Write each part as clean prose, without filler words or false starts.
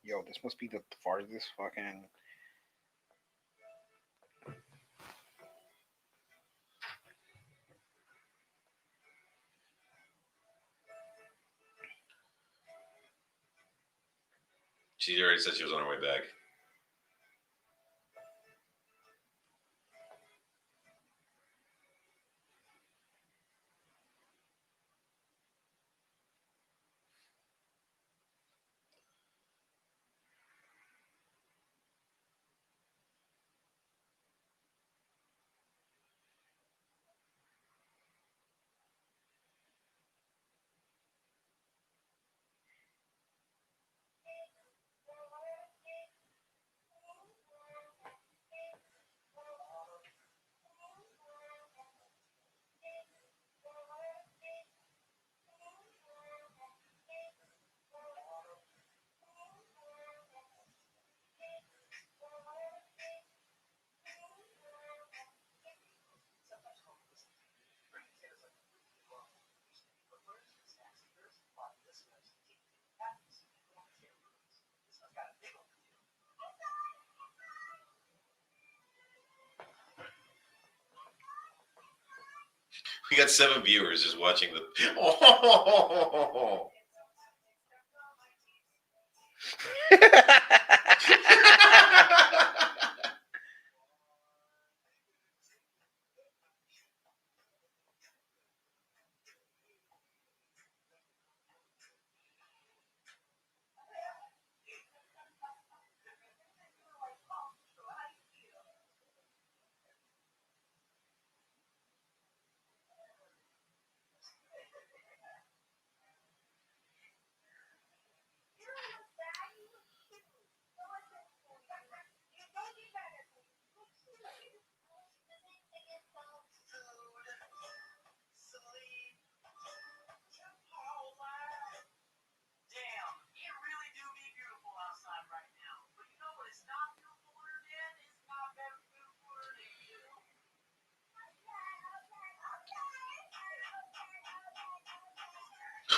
Yo, this must be the farthest fucking. She already said she was on her way back. We got 7 viewers just watching the. Oh.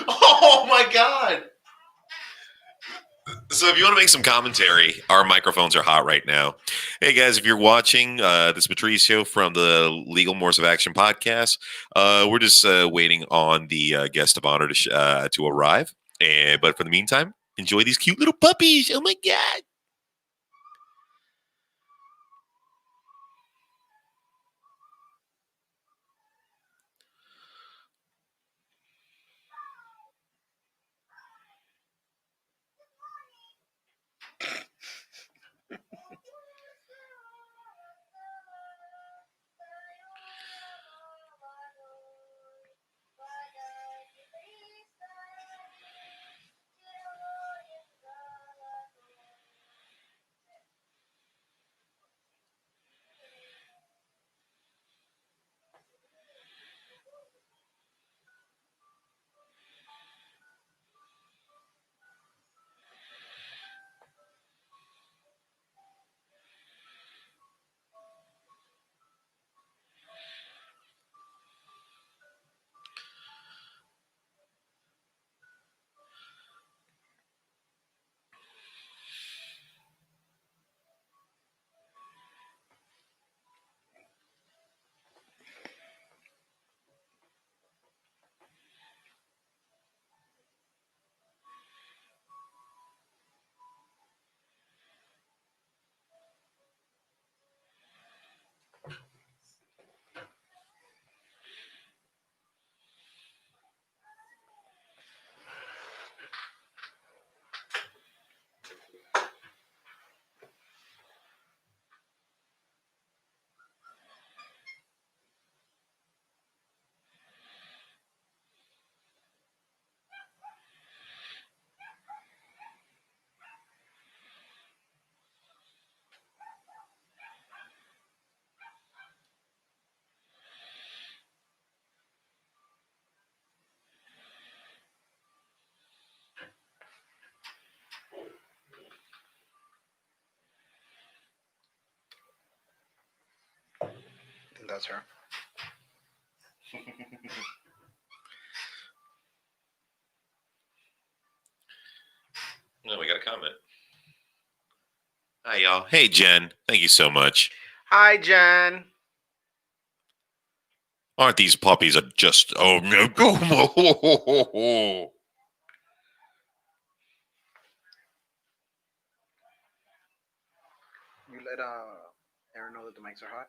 Oh my god! So if you want to make some commentary, our microphones are hot right now. Hey guys, if you're watching, this is Patricio from the Legal Morse of Action podcast. We're just waiting on the guest of honor to arrive. But for the meantime, enjoy these cute little puppies. Oh my god! That's her. No, we got a comment. Hi, y'all. Hey, Jen. Thank you so much. Hi, Jen. Aren't these puppies just... Oh, no. You let Aaron know that the mics are hot.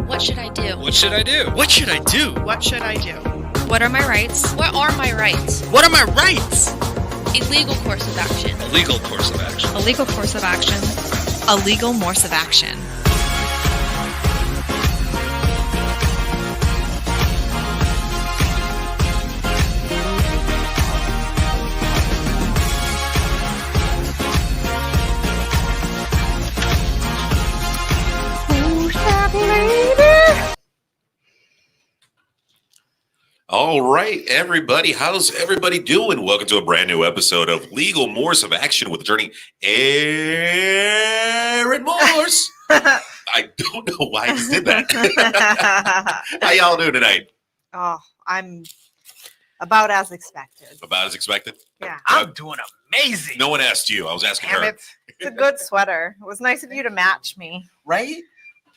What should I do? What should I do? What should I do? What should I do? What are my rights? What are my rights? What are my rights? A legal course of action. A legal course of action. A legal course of action. A legal Morse of action. All right, everybody. How's everybody doing? Welcome to a brand new episode of Legal Morse of Action with attorney Aaron Morse. I don't know why I just did that. How y'all doing tonight? Oh, I'm about as expected. About as expected? Yeah. I'm doing amazing. No one asked you. I was asking Damn her. it. It's a good sweater. It was nice of you to match me. Right?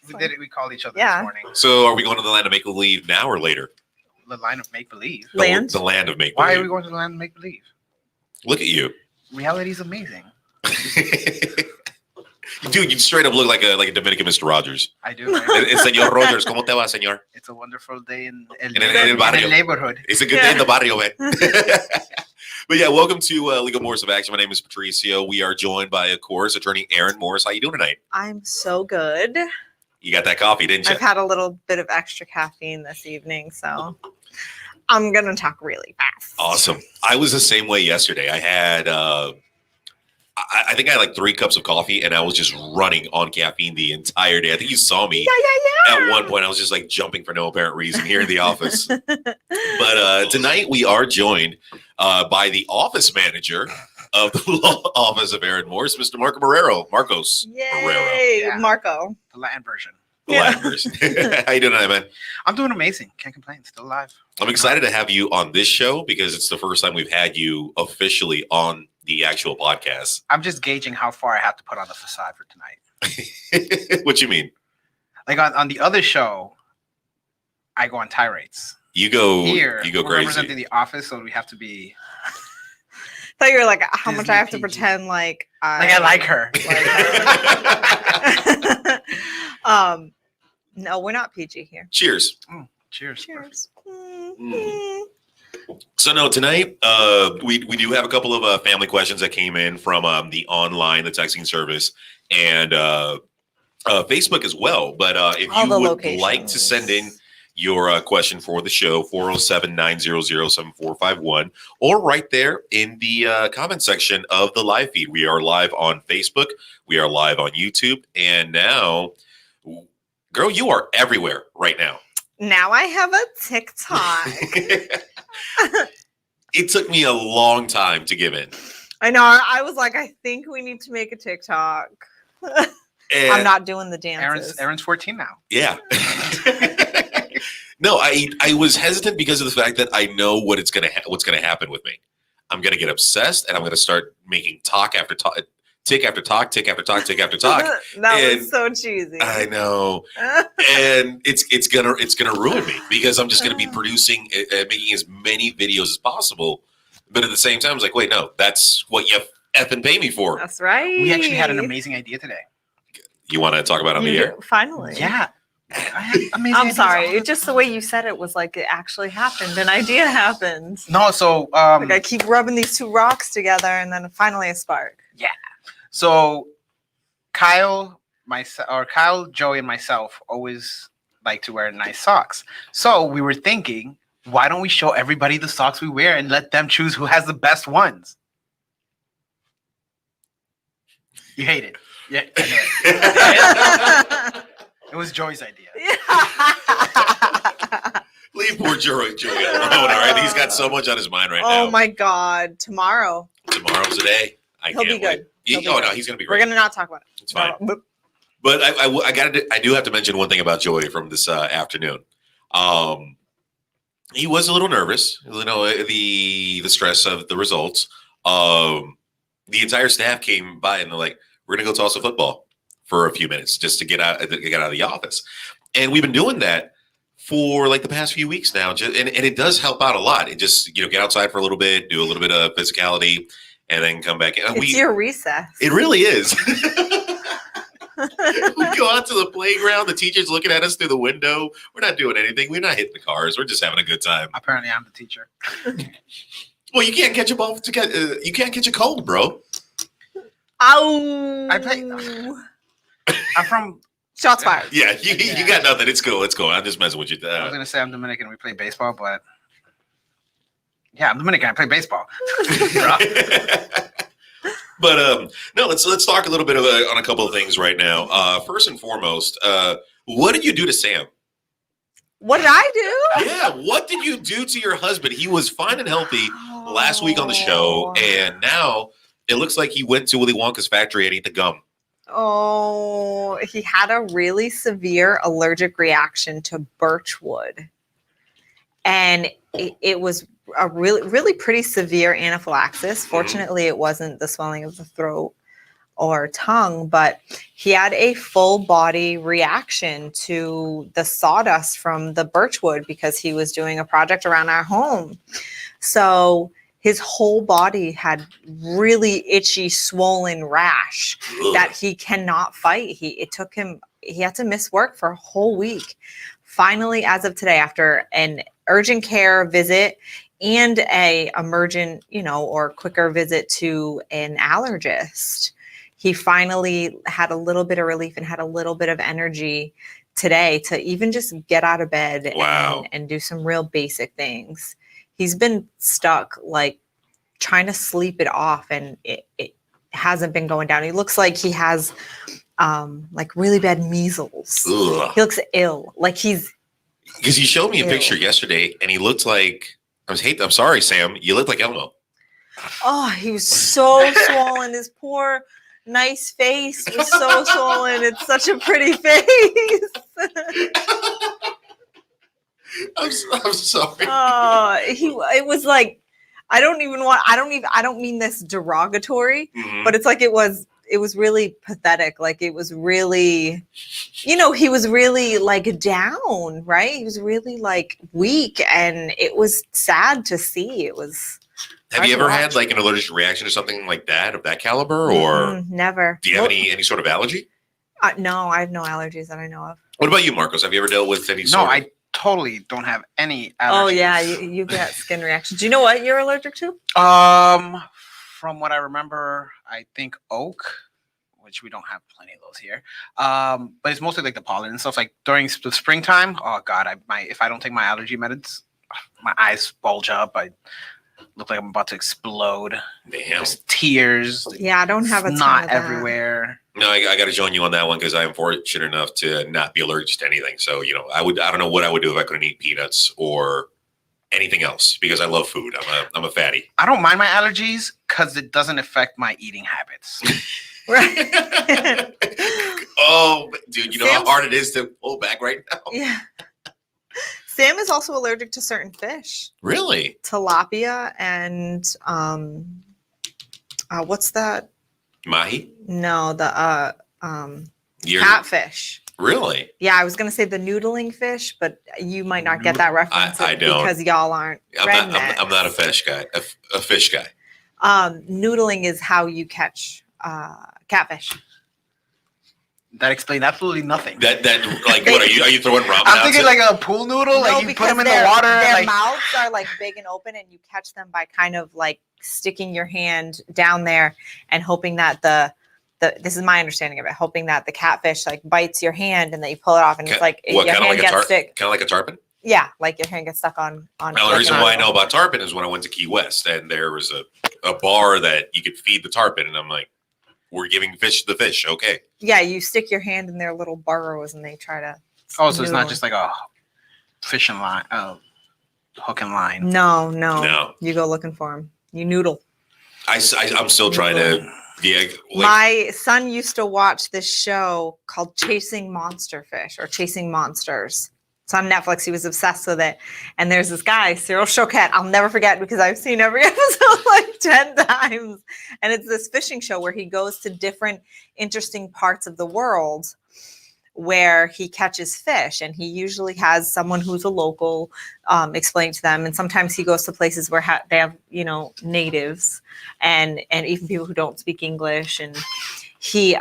We did it. We called each other Yeah. this morning. So are we going to the land of make-believe now or later? The line of make-believe. Land? The land of make-believe. Why are we going to the land of make-believe? Look at you. Reality is amazing. Dude, you straight up look like a Dominican Mr. Rogers. I do. Right? Señor Rogers, ¿cómo te va, señor? It's a wonderful day in el barrio. neighborhood. It's a good day in the barrio, man. But yeah, welcome to Legal Morse of Action. My name is Patricio. We are joined by, of course, attorney Aaron Morse. How you doing tonight? I'm so good. You got that coffee, didn't you? I've had a little bit of extra caffeine this evening, so I'm going to talk really fast. Awesome. I was the same way yesterday. I had, I think I had like 3 cups of coffee, and I was just running on caffeine the entire day. I think you saw me at one point. I was just like jumping for no apparent reason here in the office. But tonight we are joined by the office manager of the law office of Aaron Morse, Mr. Marcos Marrero. Yay, Yeah. Marco. The Latin version. The Yeah. Latin person. How you doing tonight, man? I'm doing amazing. Can't complain. Still alive. I'm excited to have you on this show because it's the first time we've had you officially on the actual podcast. I'm just gauging how far I have to put on the facade for tonight. What you mean? Like on the other show, I go on tirades. You go Here, you go we're representing crazy. the office, so we have to be I thought you were like, how much Disney I have to PG. pretend like like I like her. No, we're not PG here. Cheers. Cheers. Cheers. So no, tonight we do have a couple of family questions that came in from the texting service, and Facebook as well. But if All you the would like to locations. send in your question for the show, 407-900-7451, or right there in the comment section of the live feed. We are live on Facebook. We are live on YouTube. And now, girl, you are everywhere right now. Now I have a TikTok. It took me a long time to give in. I know. I was like, I think we need to make a TikTok. And I'm not doing the dances. Aaron's 14 now. Yeah. No, I was hesitant because of the fact that I know what's gonna happen with me. I'm gonna get obsessed, and I'm gonna start making talk after talk, tick after talk, tick after talk, tick after talk. That And was so cheesy. I know, and it's gonna ruin me because I'm just gonna be producing, making as many videos as possible. But at the same time, I was like, wait, no, that's what you effing pay me for. That's right. We actually had an amazing idea today. You want to talk about it on the air? Finally. Yeah. I had amazing I'm ideas sorry. all the It just the way you said it was like it actually happened. An idea happened. No, so Like I keep rubbing these 2 rocks together, and then finally a spark. so Kyle, Joey, and myself always like to wear nice socks. So we were thinking, why don't we show everybody the socks we wear and let them choose who has the best ones? You hate it. Yeah, I know it. It was Joey's idea. Leave poor Joey alone. All right, he's got so much on his mind right now. Oh my God! Tomorrow Tomorrow's the day. I He'll can't be good. wait. He'll be No, good. he's gonna be we're great. gonna not talk about it. It's fine. No. But I do have to mention one thing about Joey from this afternoon. He was a little nervous, the stress of the results. The entire staff came by and they're like, "We're gonna go toss a football for a few minutes just to get out of the office." And we've been doing that for like the past few weeks now, and it does help out a lot. It just get outside for a little bit, do a little bit of physicality, and then come back in. It's your recess. It really is. We go out to the playground. The teacher's looking at us through the window. We're not doing anything. We're not hitting the cars. We're just having a good time. Apparently, I'm the teacher. Well, you can't catch a ball to get. You can't catch a cold, bro. Ow! I'm from. Shots fired. Yeah, you got nothing. It's cool. It's cool. I'm just messing with you. I was gonna say I'm Dominican. We play baseball, but yeah, I'm Dominican. I play baseball. But no, let's talk a little bit on a couple of things right now. First and foremost, what did you do to Sam? What did I do? Yeah, what did you do to your husband? He was fine and healthy last week on the show, and now it looks like he went to Willy Wonka's factory and ate the gum. Oh, he had a really severe allergic reaction to birch wood. And it was a really pretty severe anaphylaxis. Fortunately, it wasn't the swelling of the throat or tongue, but he had a full body reaction to the sawdust from the birch wood because he was doing a project around our home. So his whole body had really itchy, swollen rash that he cannot fight. He had to miss work for a whole week. Finally, as of today, after an urgent care visit and a emergent, or quicker visit to an allergist, he finally had a little bit of relief and had a little bit of energy today to even just get out of bed and do some real basic things. He's been stuck, like trying to sleep it off, and it hasn't been going down. He looks like he has like really bad measles. Ugh. He looks ill. Like he's because he showed me a picture yesterday, and he looked like I'm sorry, Sam. You look like Elmo. Oh, he was so swollen. His poor nice face was so swollen. It's such a pretty face. I'm sorry. It was like I don't mean this derogatory, but it's like it was really pathetic. Like it was really, he was really like down, right? He was really like weak, and it was sad to see. It was. Have you ever had like an allergic reaction to something like that, of that caliber, or never? Do you have any sort of allergy? No, I have no allergies that I know of. What about you, Marcos? Have you ever dealt with any No, sort of... I totally don't have any allergies. Oh yeah, you get skin reactions. Do you know what you're allergic to? From what I remember, I think oak, which we don't have plenty of those here. But it's mostly like the pollen and stuff. Like during the springtime, oh god, if I don't take my allergy meds, my eyes bulge up. I look like I'm about to explode. Damn. There's tears. Yeah, I don't have a ton snot of that. everywhere. No, I got to join you on that one because I am fortunate enough to not be allergic to anything. So I don't know what I would do if I couldn't eat peanuts or anything else because I love food. I'm a fatty. I don't mind my allergies because it doesn't affect my eating habits. Right. Oh, dude, you know how hard it is to pull back right now? Yeah. Sam is also allergic to certain fish. Really? Tilapia and what's that? Mahi? No, the You're- catfish. Really? Yeah, I was gonna say the noodling fish, but you might not get that reference I don't. because y'all aren't rednecks. I'm not a fish guy. A fish guy. Noodling is how you catch catfish. That explained absolutely nothing. That like what are you throwing ramen? I'm thinking like a pool noodle, like you put them in the water. Their like mouths are like big and open, and you catch them by kind of like sticking your hand down there and hoping that this is my understanding of it, hoping that the catfish like bites your hand and then you pull it off, and it's like your hand gets stuck. Kind of like a tarpon. Yeah, like your hand gets stuck on. Now, the reason why I know about tarpon is when I went to Key West and there was a bar that you could feed the tarpon, and I'm like, we're giving the fish, okay? Yeah, you stick your hand in their little burrows and they try to. so it's not just like a fishing line, hook and line. No. You go looking for them. You noodle. I'm still trying to. Yeah. My son used to watch this show called Chasing Monster Fish or Chasing Monsters. It's on Netflix. He was obsessed with it. And there's this guy, Cyril Choquette. I'll never forget because I've seen every episode like 10 times. And it's this fishing show where he goes to different interesting parts of the world where he catches fish. And he usually has someone who's a local explain to them. And sometimes he goes to places where they have, natives and even people who don't speak English. And he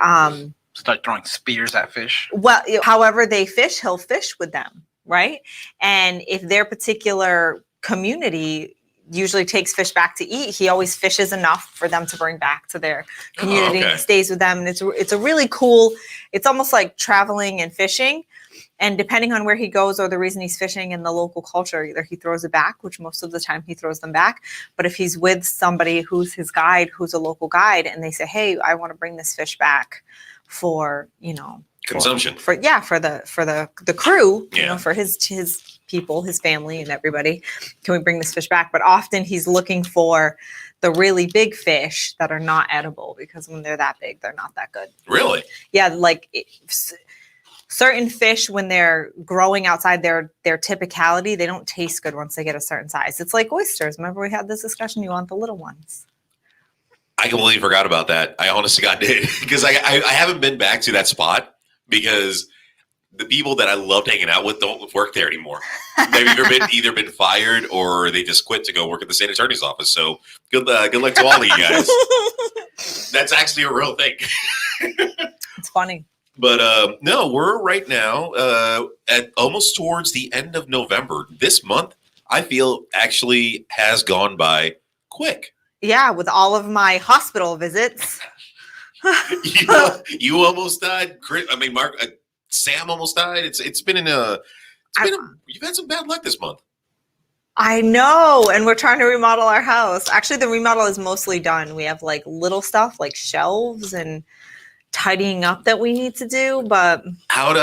start throwing spears at fish. Well, however they fish, he'll fish with them, right? And if their particular community usually takes fish back to eat, he always fishes enough for them to bring back to their community. okay. And stays with them, and it's a really cool. It's almost like traveling and fishing. And depending on where he goes or the reason he's fishing in the local culture, either he throws it back, which most of the time he throws them back. But if he's with somebody who's his guide, who's a local guide, and they say, "Hey, I want to bring this fish back for Consumption. for the crew, Yeah. for his people, his family, and everybody, can we bring this fish back?" But often he's looking for the really big fish that are not edible, because when they're that big, they're not that good. Really? Yeah, like certain fish, when they're growing outside their typicality, they don't taste good once they get a certain size. It's like oysters. Remember we had this discussion? You want the little ones. I completely forgot about that. I honestly God did, because I haven't been back to that spot because the people that I loved hanging out with don't work there anymore. They've either been fired or they just quit to go work at the state attorney's office. So good luck to all of you guys. That's actually a real thing. It's funny. But no, we're right now at almost towards the end of November. This month, I feel actually has gone by quick. Yeah, with all of my hospital visits. You almost died. Mark, Sam almost died. It's been you've had some bad luck this month. I know, and we're trying to remodel our house. Actually, the remodel is mostly done. We have like little stuff like shelves and tidying up that we need to do, but How'd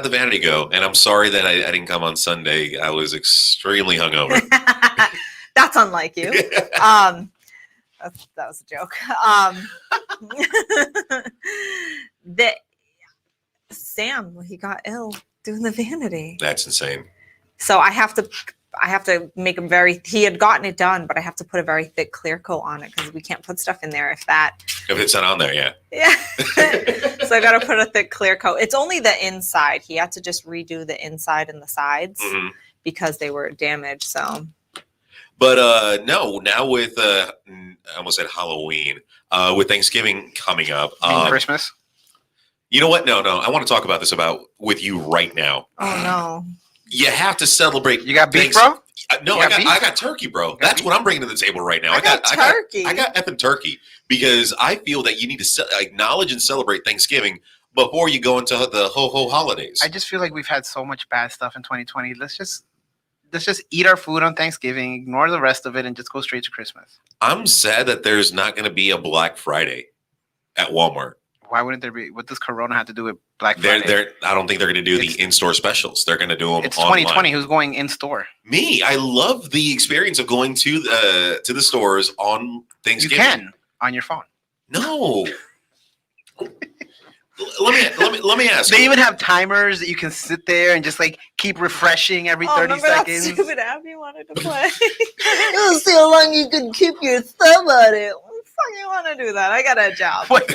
the vanity go? And I'm sorry that I didn't come on Sunday. I was extremely hungover. that's unlike you. That was a joke. Sam, he got ill doing the vanity. That's insane. So I have to make him he had gotten it done, but I have to put a very thick clear coat on it because we can't put stuff in there if it's not on there, yeah. Yeah. So I got to put a thick clear coat. It's only the inside. He had to just redo the inside and the sides because they were damaged. So. But no, now with I almost said Halloween, with Thanksgiving coming up, Christmas. You know what? No, I want to talk about this with you right now. Oh no! You have to celebrate. You got beef, bro? No, I got turkey, bro. That's what I'm bringing to the table right now. I got turkey. I got effing turkey because I feel that you need to acknowledge and celebrate Thanksgiving before you go into the ho holidays. I just feel like we've had so much bad stuff in 2020. Let's just eat our food on Thanksgiving, ignore the rest of it, and just go straight to Christmas. I'm sad that there's not going to be a Black Friday at Walmart. Why wouldn't there be? What does Corona have to do with Black Friday? I don't think they're going to do the in-store specials. They're going to do them It's online. 2020. Who's going in-store? Me. I love the experience of going to the stores on Thanksgiving. You can on your phone. No. Let me ask. They even have timers that you can sit there and just like keep refreshing every 30 seconds. That stupid app you wanted to play? You'll see how long you can keep your thumb on it. What the fuck you want to do that? I got a job. What?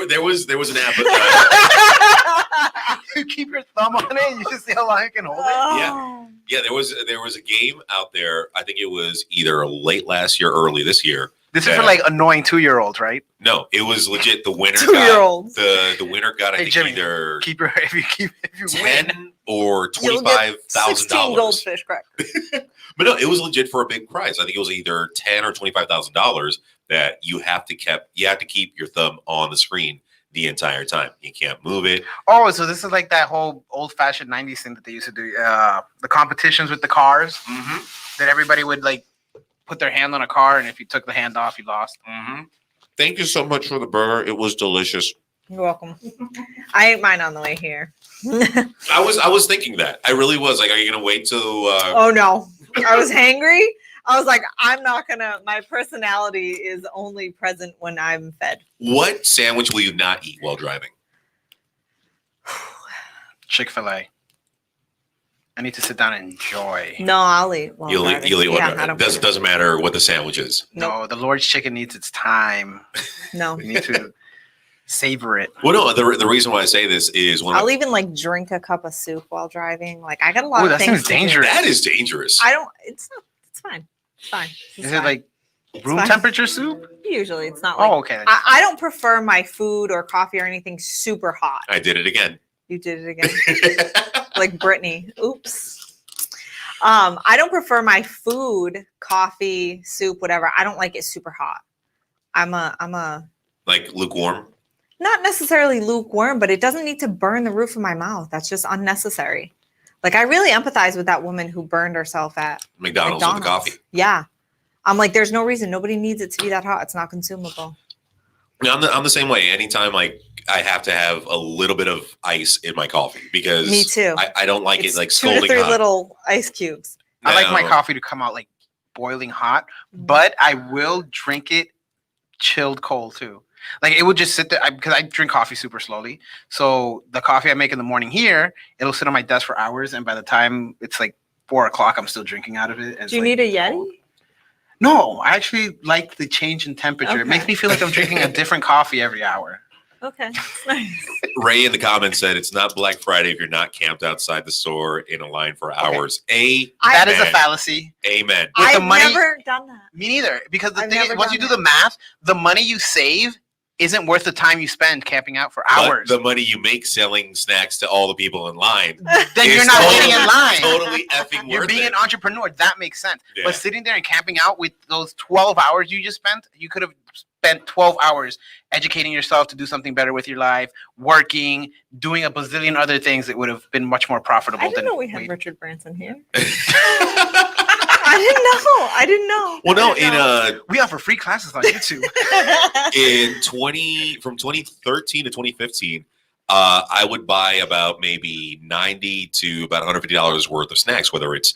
there was an app. You keep your thumb on it and you just see how long you can hold it. Oh. Yeah. There was a game out there. I think it was either late last year, or early this year. This is for like annoying 2-year-olds, right? No, it was legit. The winner 2-year-olds. The winner got Hey, Jimmy, either if you $10 win. or You'll get $25,000. 16 goldfish crackers. But no, it was legit for a big prize. I think it was either $10,000 or $25,000 that you have to keep your thumb on the screen the entire time. You can't move it. Oh, so this is like that whole old-fashioned 90s thing that they used to do. The competitions with the cars that everybody would like put their hand on a car, and if you took the hand off, you lost. Thank you so much for the burger. It was delicious. You're welcome. I ate mine on the way here. I was thinking that. I really was. Like, are you going to wait till... Oh, no. I was hangry. I was like, I'm not going to... My personality is only present when I'm fed. What sandwich will you not eat while driving? Chick-fil-A. I need to sit down and enjoy. No, I'll eat. You'll eat. Yeah, It doesn't matter what the sandwich is. No, the Lord's chicken needs its time. No. We need to savor it. Well, no, the reason why I say this is when I'll even like drink a cup of soup while driving. Like I got a lot of that things. seems dangerous. That is dangerous. I don't. It's not. It's fine. It's fine. Is it like Room fine. temperature soup? Usually, it's not like. Oh, okay. I don't prefer my food or coffee or anything super hot. I did it again. You did it again, like Brittany. Oops. I don't prefer my food, coffee, soup, whatever. I don't like it super hot. I'm a Like lukewarm. not necessarily lukewarm, but it doesn't need to burn the roof of my mouth. That's just unnecessary. Like I really empathize with that woman who burned herself at McDonald's with the coffee. Yeah. I'm like, there's no reason. Nobody needs it to be that hot. It's not consumable. Yeah, I'm the same way. Anytime like I have to have a little bit of ice in my coffee because Me too. I don't like It's it like 2 scalding to 3 hot. little ice cubes. I like my No. coffee to come out like boiling hot, but I will drink it chilled cold too. Like it would just sit there because I drink coffee super slowly. So the coffee I make in the morning here, it'll sit on my desk for hours, and by the time it's like 4 o'clock, I'm still drinking out of it. Do you need a Yeti? No, I actually like the change in temperature. It makes Okay. me feel like I'm drinking a different coffee every hour. Okay. Nice. Ray in the comments said it's not Black Friday if you're not camped outside the store in a line for hours. That is a fallacy. Amen. With the I've money- never done that. Me neither. Because the I've thing is, never once you done do the math, the money you save isn't worth the time you spend camping out for hours. But the money you make selling snacks to all the people in line Then is you're not totally, waiting in line. Totally effing You're worth being it. an entrepreneur. That makes sense. Yeah. But sitting there and camping out with those 12 hours you just spent, you could have spent 12 hours educating yourself to do something better with your life, working, doing a bazillion other things that would have been much more profitable. I didn't than know we had waiting. Richard Branson here. I didn't know. Well, no, I didn't know. We offer free classes on YouTube. from 2013 to 2015, I would buy about maybe $90 to about $150 worth of snacks, whether it's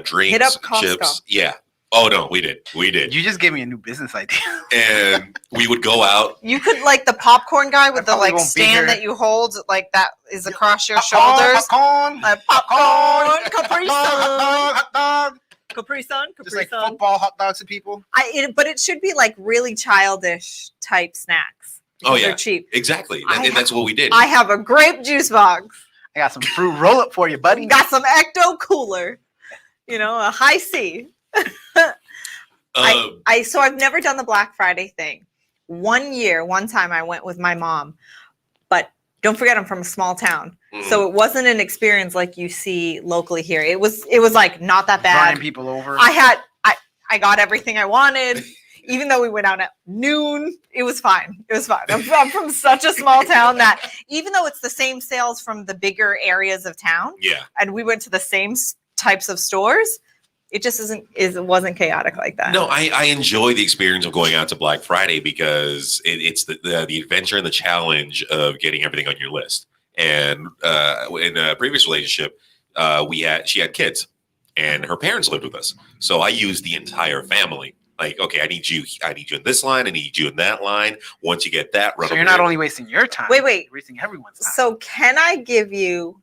drinks, Hit up Costco. chips. Yeah. Oh no, we did. You just gave me a new business idea. And we would go out. You could like the popcorn guy with the probably like won't be here. stand that you hold like that is across your shoulders. Popcorn. Like popcorn, Capri Hot dog, Sun, hot dog. Capri Sun, Just Capri like Sun. football hot dogs to people. But it should be like really childish type snacks. Oh, because yeah. they're cheap. Exactly. I And that's what we did. I have a grape juice box. I got some fruit roll up for you, buddy. Got some Ecto Cooler. You know, a high C. So I've never done the Black Friday thing. One time I went with my mom, but don't forget I'm from a small town. So it wasn't an experience like you see locally here. It was like not that bad. Running people over. I got everything I wanted. Even though we went out at noon, it was fine. It was fine. I'm from such a small town that even though it's the same sales from the bigger areas of town, yeah. and we went to the same types of stores, it just it wasn't chaotic like that. No, I enjoy the experience of going out to Black Friday because it's the adventure and the challenge of getting everything on your list. And in a previous relationship, she had kids, and her parents lived with us. So I used the entire family. Like, okay, I need you in this line. I need you in that line. Once you get that, run. So over you're not there. only wasting your time. Wait. You're wasting everyone's time. So can I give you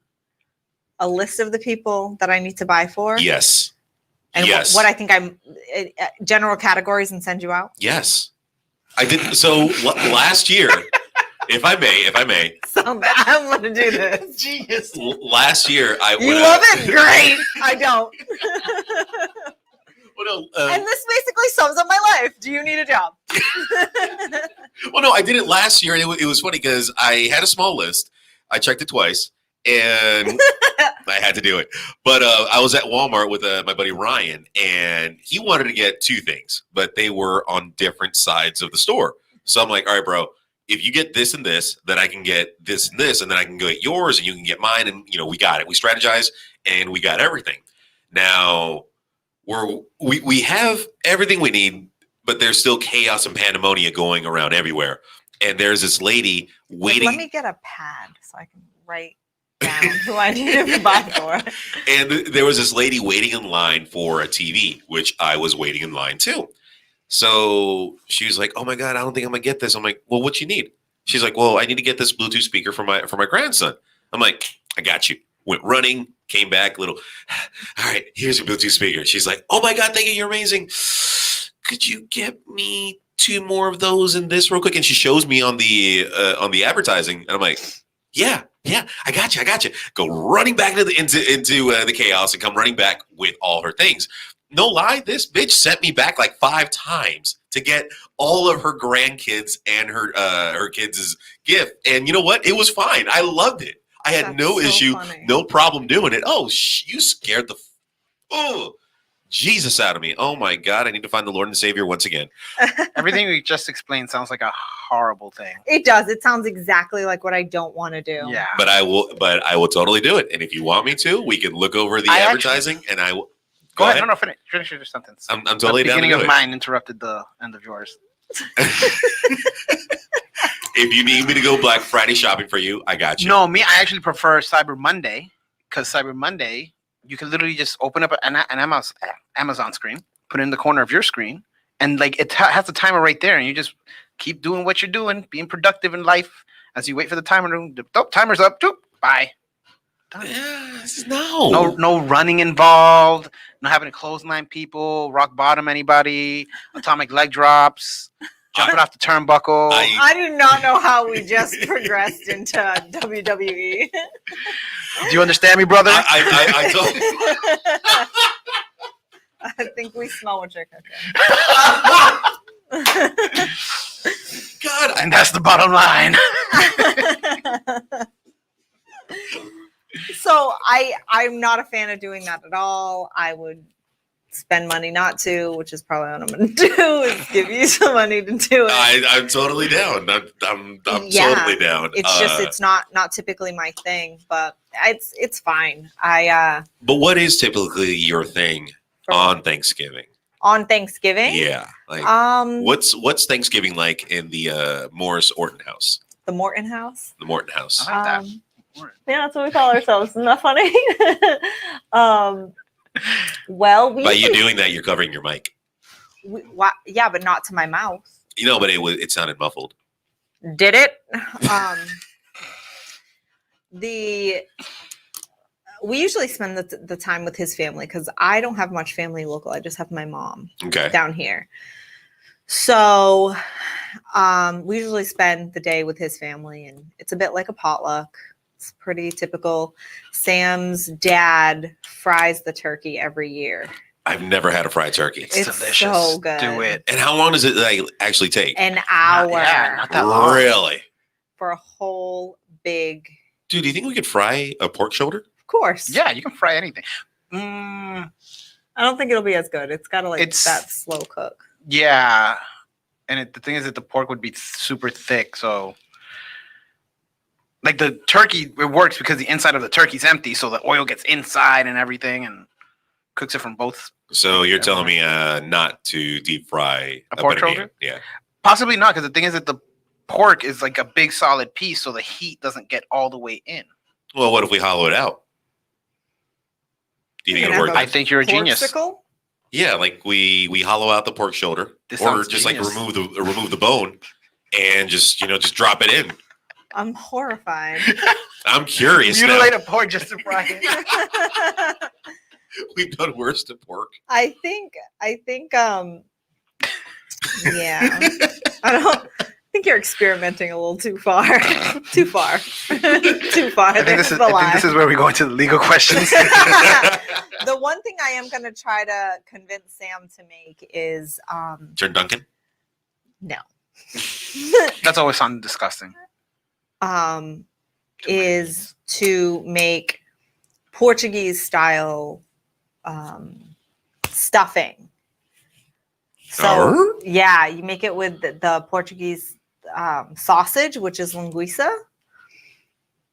a list of the people that I need to buy for? Yes. And yes. what I think I'm general categories and send you out? Yes. I did. So last year, if I may. So I'm going to do this. Genius. Last year, I You went love out- it? Great. I don't. Well, no, And this basically sums up my life. Do you need a job? well, no, I did it last year, and it was funny because I had a small list. I checked it twice, and I had to do it. But I was at Walmart with my buddy Ryan, and he wanted to get two things, but they were on different sides of the store. So I'm like, all right, bro, if you get this and this, then I can get this and this, and then I can get yours, and you can get mine, and we got it. We strategized, and we got everything. Now we have everything we need, but there's still chaos and pandemonium going around everywhere. And there's this lady waiting. Let me get a pad so I can write down who I need to buy for. And there was this lady waiting in line for a TV, which I was waiting in line too. So she was like, "Oh my God, I don't think I'm gonna get this." I'm like, "Well, what you need?" She's like, "Well, I need to get this Bluetooth speaker for my grandson." I'm like, "I got you." Went running, came back, all right, here's your Bluetooth speaker. She's like, "Oh my God, thank you, you're amazing. Could you get me 2 more of those in this real quick?" And she shows me on the advertising, and I'm like, Yeah, I got you. Go running back into the chaos and come running back with all her things. no lie, this bitch sent me back like 5 times to get all of her grandkids and her kids' gift. And you know what? It was fine. I loved it. I had That's no so issue, funny. no problem doing it. Oh, you scared the Jesus out of me. Oh my God. I need to find the Lord and Savior once again. Everything we just explained sounds like a horrible thing. It does. It sounds exactly like what I don't want to do. Yeah. But I will totally do it. And if you want me to, we can look over the advertising and I will. Go ahead. No, finish your sentence. I'm totally the down to beginning do of it. mine interrupted the end of yours. If you need me to go Black Friday shopping for you, I got you. No, I actually prefer Cyber Monday because Cyber Monday, you can literally just open up an Amazon screen, put it in the corner of your screen, and like it has the timer right there, and you just keep doing what you're doing, being productive in life as you wait for the timer to. Oh, timer's up. Doop, bye. Done. Yes, no. No running involved. No having to clothesline people, rock bottom anybody, atomic leg drops, jumping off the turnbuckle. I do not know how we just progressed into WWE. Do you understand me, brother? I don't. I think we smell what you're cooking. God, And that's the bottom line. So I'm not a fan of doing that at all. I would spend money not to, which is probably what I'm going to do, is give you some money to do it. I'm totally down. I'm totally down. It's just it's not typically my thing, but it's fine. But what is typically your thing on Thanksgiving? On Thanksgiving? Yeah. Like what's Thanksgiving like in the Morse Orton house? The Morton house? The Morton house. I like that. Yeah, that's what we call ourselves. Isn't that funny? Well, By you doing that, you're covering your mic. Yeah, but not to my mouth. You know, but it sounded muffled. Did it? We usually spend the time with his family because I don't have much family local. I just have my mom down here. So we usually spend the day with his family, and it's a bit like a potluck. It's pretty typical. Sam's dad fries the turkey every year. I've never had a fried turkey. It's delicious. so good. Do it. And how long does it actually take? An hour. Not that long. Really? For a whole big. Dude, do you think we could fry a pork shoulder? Of course. Yeah, you can fry anything. I don't think it'll be as good. It's got to that slow cook. Yeah. And the thing is that the pork would be super thick, so like the turkey, it works because the inside of the turkey's empty, so the oil gets inside and everything and cooks it from both. So you're telling me not to deep fry a pork banana? shoulder? Yeah. Possibly not, because the thing is that the pork is like a big solid piece, so the heat doesn't get all the way in. Well, what if we hollow it out? Do you think it'll work? I think you're a genius. Porksicle? Yeah, like we hollow out the pork shoulder, This or sounds just genius. like remove the bone, and just drop it in. I'm horrified. I'm curious now. Mutilate a pork just to fry it. We've done worse to pork. I think yeah. I think you're experimenting a little too far. Too far. Too far. I think this is where we go into the legal questions. The one thing I am going to try to convince Sam to make is Turn Duncan? no. That's always sounding disgusting. Is to make Portuguese style stuffing. So yeah, you make it with the Portuguese sausage, which is linguiça.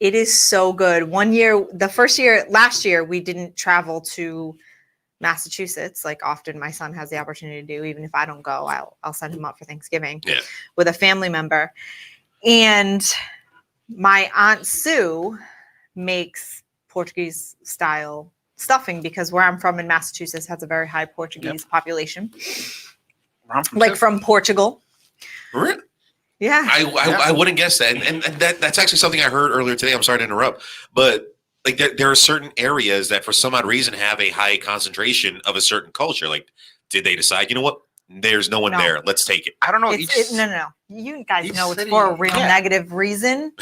It is so good. Last year, we didn't travel to Massachusetts, like often my son has the opportunity to do. Even if I don't go, I'll send him up for Thanksgiving with a family member. And my Aunt Sue makes Portuguese style stuffing because where I'm from in Massachusetts has a very high Portuguese population. From Portugal. Really? Yeah. I wouldn't guess that. And that's actually something I heard earlier today. I'm sorry to interrupt. But like there are certain areas that for some odd reason have a high concentration of a certain culture. Like, did they decide, you know what? There's no one there. Let's take it. I don't know. No. You guys know it's city- for a real negative reason.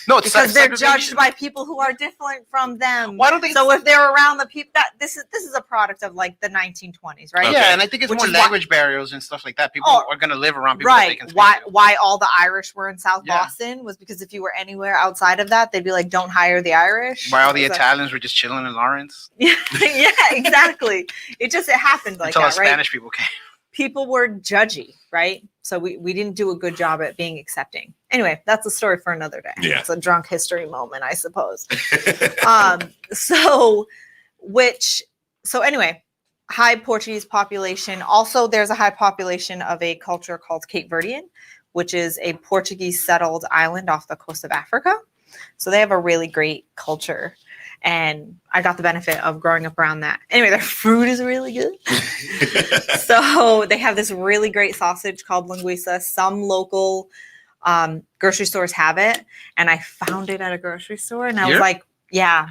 No, it's because they're segregation. judged by people who are different from them. Well, I don't think So if they're around the people that this is a product of like the 1920s, right? Okay. Yeah, and I think it's Which more is why- language barriers and stuff like that. People Oh, are going to live around people that they Right. can speak Why to. why all the Irish were in South Yeah. Boston was because if you were anywhere outside of that, they'd be like, don't hire the Irish. Why all the It was a- Italians were just chilling in Lawrence Yeah, yeah, exactly. It happened like until that, the right? Spanish people came. People were judgy, right? So we didn't do a good job at being accepting. Anyway, that's a story for another day. Yeah. It's a drunk history moment, I suppose. So anyway, high Portuguese population. Also, there's a high population of a culture called Cape Verdean, which is a Portuguese settled island off the coast of Africa. So they have a really great culture. And I got the benefit of growing up around that. Anyway, their food is really good. So they have this really great sausage called linguiça. Some local grocery stores have it. And I found it at a grocery store. And I was Here? like, yeah.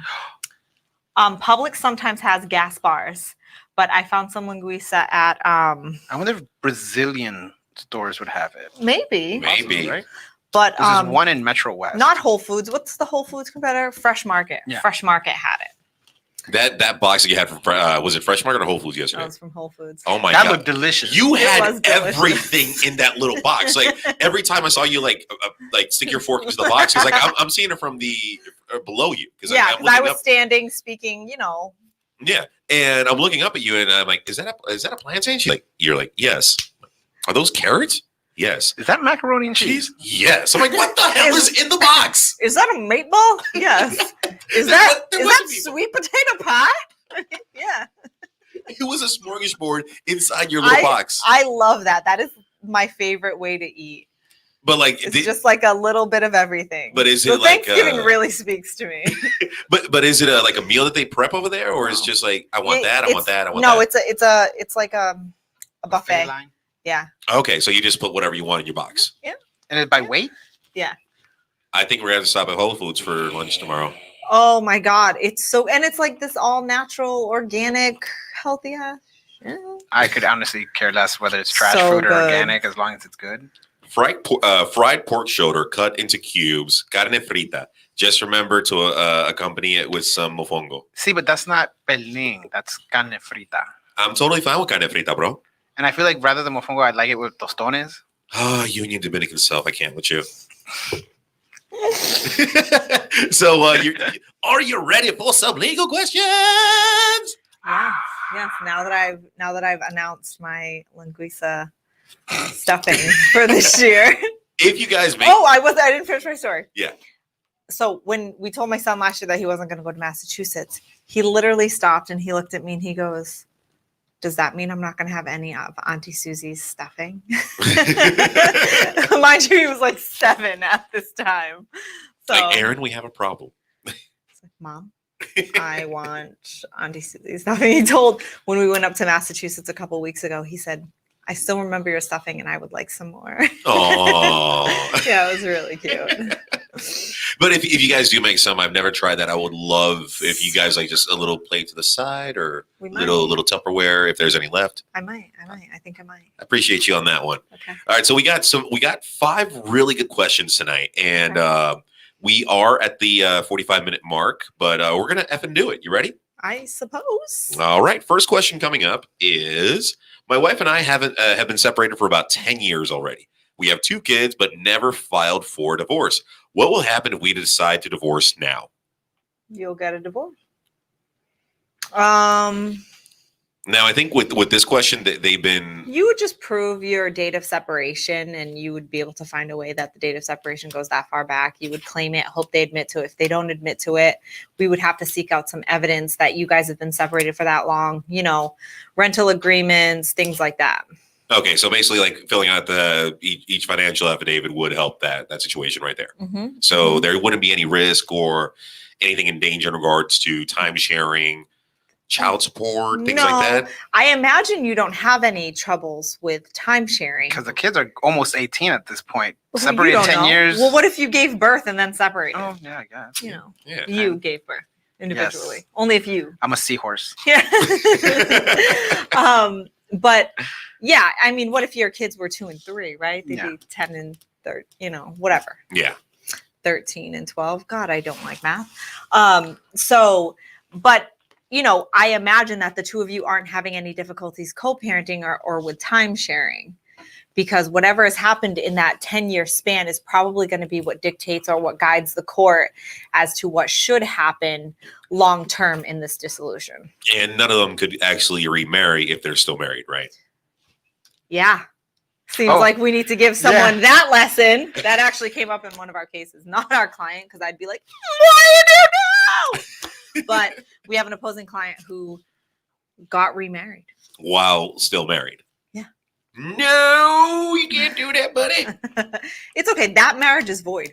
Publix sometimes has gas bars. But I found some linguiça at I wonder if Brazilian stores would have it. maybe. Maybe. Right? But There's one in Metro West. not Whole Foods. What's the Whole Foods competitor? Fresh Market. Yeah. Fresh Market had it. That box that you had from was it Fresh Market or Whole Foods That yesterday? was from Whole Foods. Oh my that god. looked delicious. You It had was delicious. everything in that little box. Like every time I saw you, like stick your fork into the box, it's like I'm seeing it from the below you because Yeah, I'm because I looking was up. standing speaking, Yeah, and I'm looking up at you, and I'm like, "Is that a plantain?" You're like, "Yes." Are those carrots? Yes. Is that macaroni and cheese? Yes. I'm like, "What the hell is in the box?" is that a meatball? Yes. Is There that wasn't meatball. sweet potato pie? Yeah. It was a smorgasbord inside your little box. I love that. That is my favorite way to eat. But like, It's just like a little bit of everything. But is So it like, Thanksgiving really speaks to me. but is it like a meal that they prep over there, or is it just like I want that, I want that, I want no, that? it's like a buffet. line. Yeah. Okay, so you just put whatever you want in your box. And it's by weight? I think we're gonna have to stop at Whole Foods for lunch tomorrow. Oh my God. It's like this all natural, organic, healthy ass. Yeah. I could honestly care less whether it's trash So food or good. organic as long as it's good. Fried pork shoulder cut into cubes, carne frita. Just remember to accompany it with some mofongo. See, but that's not pelín. That's carne frita. I'm totally fine with carne frita, bro. And I feel like rather than mofongo, I'd like it with tostones. Ah, you and your Dominican self. I can't with you. So, are you ready for some legal questions? Yes. Now that I've announced my linguiça stuffing for this year. If you guys make I didn't finish my story. Yeah. So when we told my son last year that he wasn't going to go to Massachusetts, he literally stopped and he looked at me and he goes, "Does that mean I'm not going to have any of Auntie Susie's stuffing?" Mind you, he was like 7 at this time. So like Aaron, we have a problem. it's like, Mom, I want Auntie Susie's stuffing. He told when we went up to Massachusetts a couple weeks ago, he said, "I still remember your stuffing and I would like some more." Oh. Yeah, it was really cute. But if you guys do make some, I've never tried that. I would love if you guys like just a little plate to the side or We might. little Tupperware if there's any left. I might. I think I might. I appreciate you on that one. Okay. All right, so we got 5 really good questions tonight, and we are at the 45-minute mark, but we're gonna effing do it. You ready? I suppose. All right. First question coming up is: my wife and I have been separated for about 10 years already. We have 2 kids, but never filed for divorce. What will happen if we decide to divorce now? You'll get a divorce. Now, I think with this question, they've been You would just prove your date of separation, and you would be able to find a way that the date of separation goes that far back. You would claim it, hope they admit to it. If they don't admit to it, we would have to seek out some evidence that you guys have been separated for that long. Rental agreements, things like that. okay. So basically, like filling out each financial affidavit would help that situation right there. Mm-hmm. So there wouldn't be any risk or anything in danger in regards to time sharing, child support, things like that. I imagine you don't have any troubles with time sharing. Because the kids are almost 18 at this point. Well, you Separated don't 10 know. years. Well, what if you gave birth and then separated? Oh, yeah, I guess. Yeah. You gave birth individually. Yes. Only if you. I'm a seahorse. Yeah. But yeah, I mean, what if your kids were 2 and 3, right? They'd Yeah. be 10 and 30, whatever. Yeah. 13 and 12. God, I don't like math. But I imagine that the two of you aren't having any difficulties co-parenting or with time sharing, because whatever has happened in that 10-year span is probably going to be what dictates or what guides the court as to what should happen long-term in this dissolution. And none of them could actually remarry if they're still married, right? Yeah. Seems like we need to give someone that lesson. That actually came up in one of our cases, not our client, because I'd be like, what do you do? But we have an opposing client who got remarried. While still married. Yeah. No, you can't do that, buddy. It's okay. That marriage is void.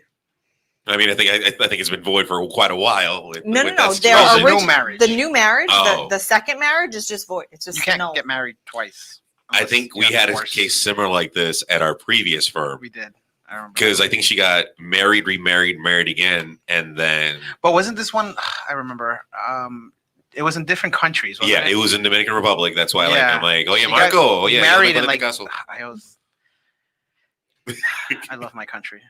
I mean, I think it's been void for quite a while. No. The new marriage. The new marriage, Oh. the second marriage is just void. It's just You can't get married twice. I think we had a case similar like this at our previous firm. We did. I remember. Because I think she got married, remarried, married again, and then... But wasn't this one... I remember. It was in different countries, wasn't Yeah, it was in Dominican Republic. That's why I'm like, oh yeah, She Marco. got Oh yeah, married in like like... I love my country.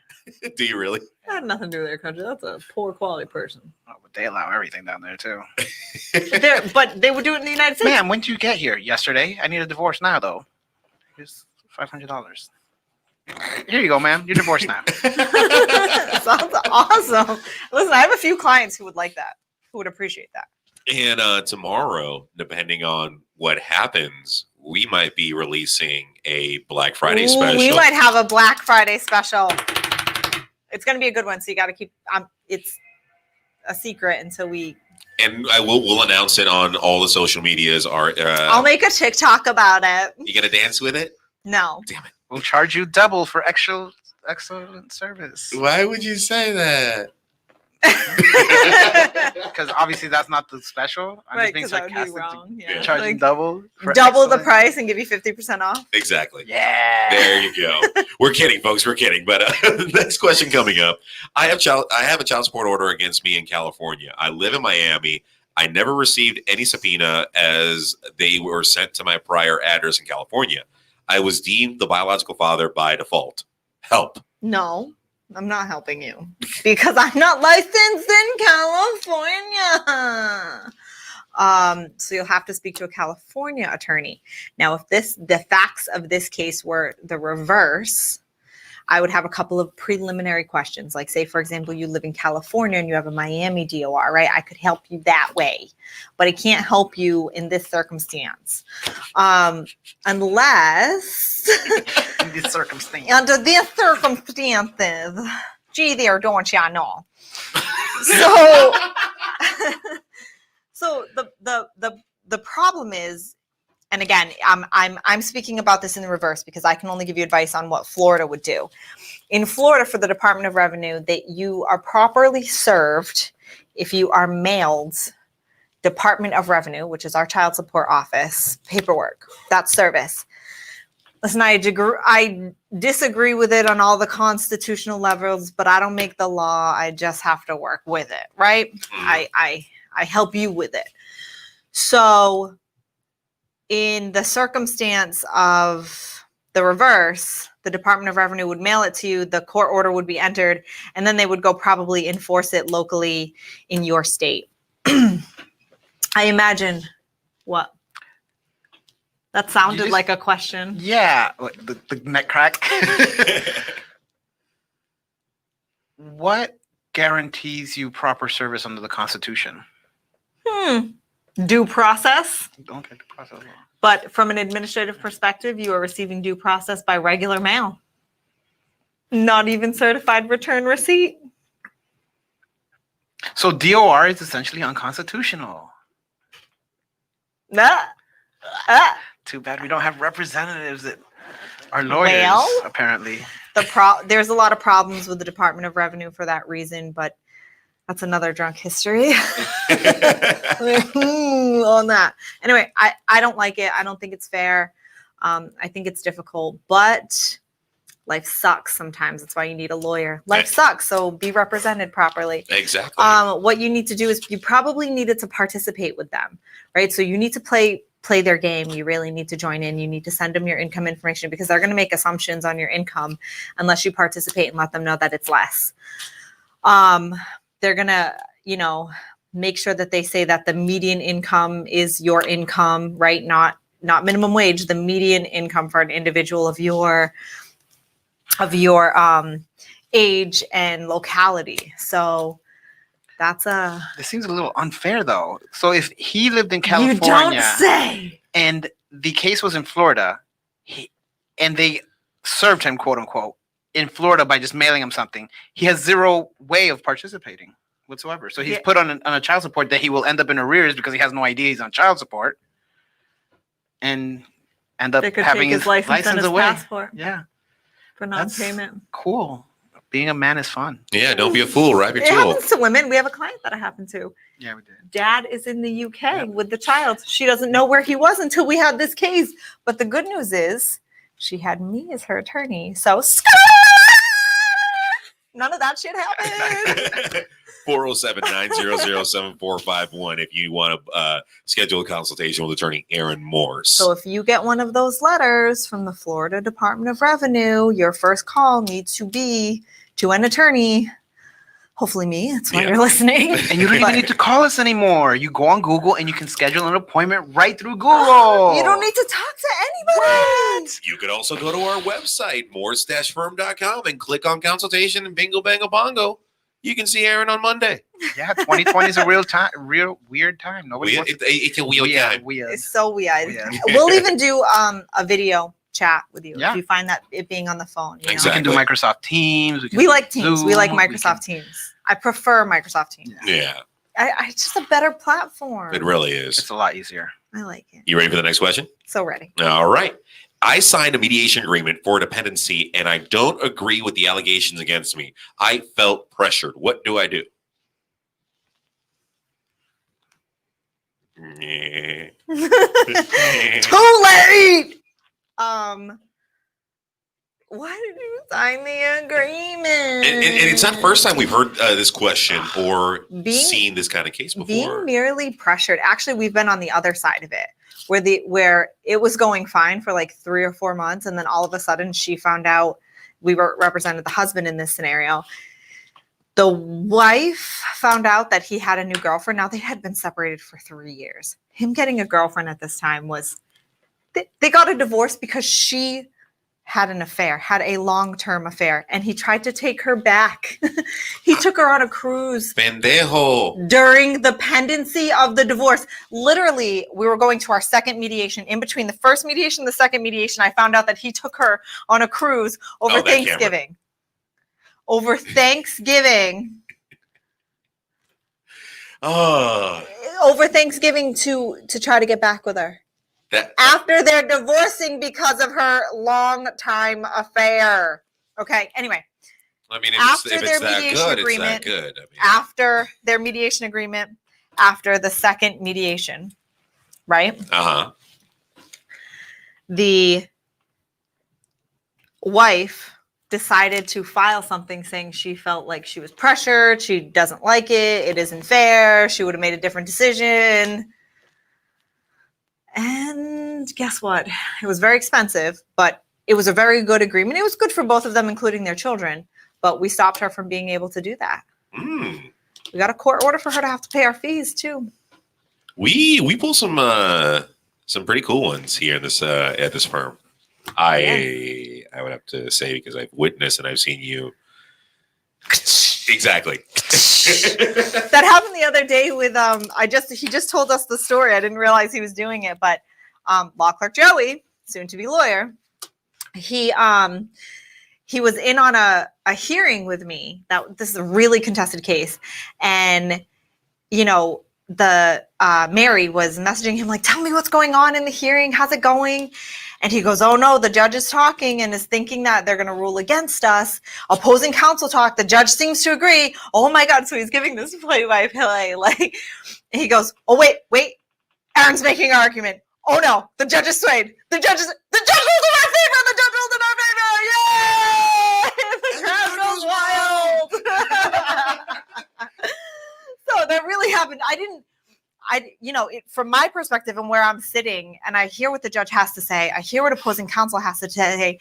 Do you really? That had nothing to do with their country. That's a poor quality person. Oh, but they allow everything down there too. But they would do it in the United States. Man, when did you get here? Yesterday. I need a divorce now, though. Here's $500. Here you go, ma'am. You're divorced now. Sounds awesome. Listen, I have a few clients who would like that, who would appreciate that. And tomorrow, depending on what happens, we might be releasing a Black Friday special. We might have a Black Friday special. It's going to be a good one, so you got to keep. It's a secret until we. And we'll announce it on all the social medias. I'll make a TikTok about it. You gonna dance with it? No. Damn it! We'll charge you double for excellent service. Why would you say that? Because obviously that's not the special. I'm Right, just because being that would be sarcastic. wrong. Yeah. Yeah. Charging Like, double. For double the excellent- price and give you 50% off. Exactly. Yeah. There you go. We're kidding, folks. We're kidding. But next question coming up. I have a child support order against me in California. I live in Miami. I never received any subpoena as they were sent to my prior address in California. I was deemed the biological father by default. Help. No, I'm not helping you because I'm not licensed in California. So you'll have to speak to a California attorney. Now, if the facts of this case were the reverse, I would have a couple of preliminary questions. Like, say, for example, you live in California and you have a Miami DOR, right? I could help you that way, but I can't help you in this circumstance. Unless In this circumstance. under these circumstances, gee there, don't ya know? So the problem is, and again, I'm speaking about this in the reverse because I can only give you advice on what Florida would do. In Florida, for the Department of Revenue, that you are properly served if you are mailed Department of Revenue, which is our child support office, paperwork. That's service. Listen, I disagree with it on all the constitutional levels, but I don't make the law. I just have to work with it, right? I help you with it. So in the circumstance of the reverse, the Department of Revenue would mail it to you, the court order would be entered, and then they would go probably enforce it locally in your state. I imagine what? That sounded like a question. Yeah. The neck crack. What guarantees you proper service under the Constitution? Due process. Don't get the process wrong. But from an administrative perspective, you are receiving due process by regular mail. Not even certified return receipt. So DOR is essentially unconstitutional. Too bad we don't have representatives that are lawyers, Well, apparently. There's a lot of problems with the Department of Revenue for that reason, but that's another drunk history on that. Anyway, I don't like it. I don't think it's fair. I think it's difficult, but life sucks sometimes. That's why you need a lawyer. Life sucks, so be represented properly. Exactly. What you need to do is you probably needed to participate with them, right? So you need to play their game. You really need to join in. You need to send them your income information because they're going to make assumptions on your income unless you participate and let them know that it's less. They're gonna, make sure that they say that the median income is your income, right? Not minimum wage, the median income for an individual of your age and locality. So that's This seems a little unfair, though. So if he lived in you don't California say. and the case was in Florida, and they served him, quote unquote, in Florida by just mailing him something, he has zero way of participating whatsoever. So he's put on a child support that he will end up in arrears because he has no idea he's on child support, and end up They could having take his license and his away. passport Yeah, for That's non-payment. cool. Being a man is fun. Yeah, don't be a fool. Wrap your It tool. happens to women. We have a client that it happened to. Yeah, we did. Dad is in the UK Yeah. with the child. She doesn't know where he was until we had this case. But the good news is she had me as her attorney. So none of that shit happened. 407-900-7451 if you want to schedule a consultation with attorney Aaron Morse. So if you get one of those letters from the Florida Department of Revenue, your first call needs to be to an attorney. Hopefully me. That's why Yeah. you're listening. And you don't even need to call us anymore. You go on Google and you can schedule an appointment right through Google. You don't need to talk to anybody. You could also go to our website, morse-firm.com, and click on consultation and bingo, bango, bongo. You can see Aaron on Monday. Yeah, 2020 is a real weird time. Nobody wants to. It's a wheel time. Weird. It's so weird. Weird. We'll even do a video chat with you Yeah. if you find that it being on the phone. You know? Exactly. We can do Microsoft Teams. can We do like Teams. We like Zoom, Microsoft Teams. I prefer Microsoft Teams. Yeah, It's just a better platform. it really is. It's a lot easier. I like it. You ready for the next question? So ready. All right. I signed a mediation agreement for dependency and I don't agree with the allegations against me. I felt pressured. What do I do? Too late. Why did you sign the agreement? And it's not the first time we've heard this question or Being- seen this kind of case before. Being merely pressured. Actually, we've been on the other side of it, where it was going fine for like 3 or 4 months, and then all of a sudden she found out. We represented the husband in this scenario. The wife found out that he had a new girlfriend. Now they had been separated for 3 years. Him getting a girlfriend at this time was they got a divorce because she had an affair, had a long-term affair, and he tried to take her back. He took her on a cruise Pendejo. during the pendency of the divorce. Literally, we were going to our second mediation. In between the first mediation and the second mediation, I found out that he took her on a cruise over Oh, that camera. Thanksgiving. Over Thanksgiving. Oh, Over Thanksgiving to try to get back with her. that After they're divorcing because of her long-time affair. Okay, anyway. I mean, After if their it's that mediation good, agreement, it's that good. I mean, After their mediation agreement, after the second mediation, right? uh-huh. The wife decided to file something saying she felt like she was pressured. She doesn't like it. It isn't fair. She would have made a different decision. And guess what? It was very expensive, but it was a very good agreement. It was good for both of them, including their children. But we stopped her from being able to do that. Mm. We got a court order for her to have to pay our fees too. We pull some pretty cool ones here in this at this firm. I would have to say, because I've witnessed and I've seen you. Exactly. That happened the other day with he just told us the story. I didn't realize he was doing it, but law clerk Joey, soon to be lawyer, he was in on a hearing with me. This is a really contested case, and the Mary was messaging him like, tell me what's going on in the hearing, how's it going? And he goes, oh no, the judge is talking and is thinking that they're going to rule against us. Opposing counsel talk, the judge seems to agree. Oh my God, so he's giving this play-by-play. Like, he goes, oh wait, Aaron's making an argument. Oh no, the judge is swayed. The judge ruled in our favor. The judge ruled in our favor. Yay! The crowd goes wild. So that really happened. From my perspective and where I'm sitting, and I hear what the judge has to say, I hear what opposing counsel has to say,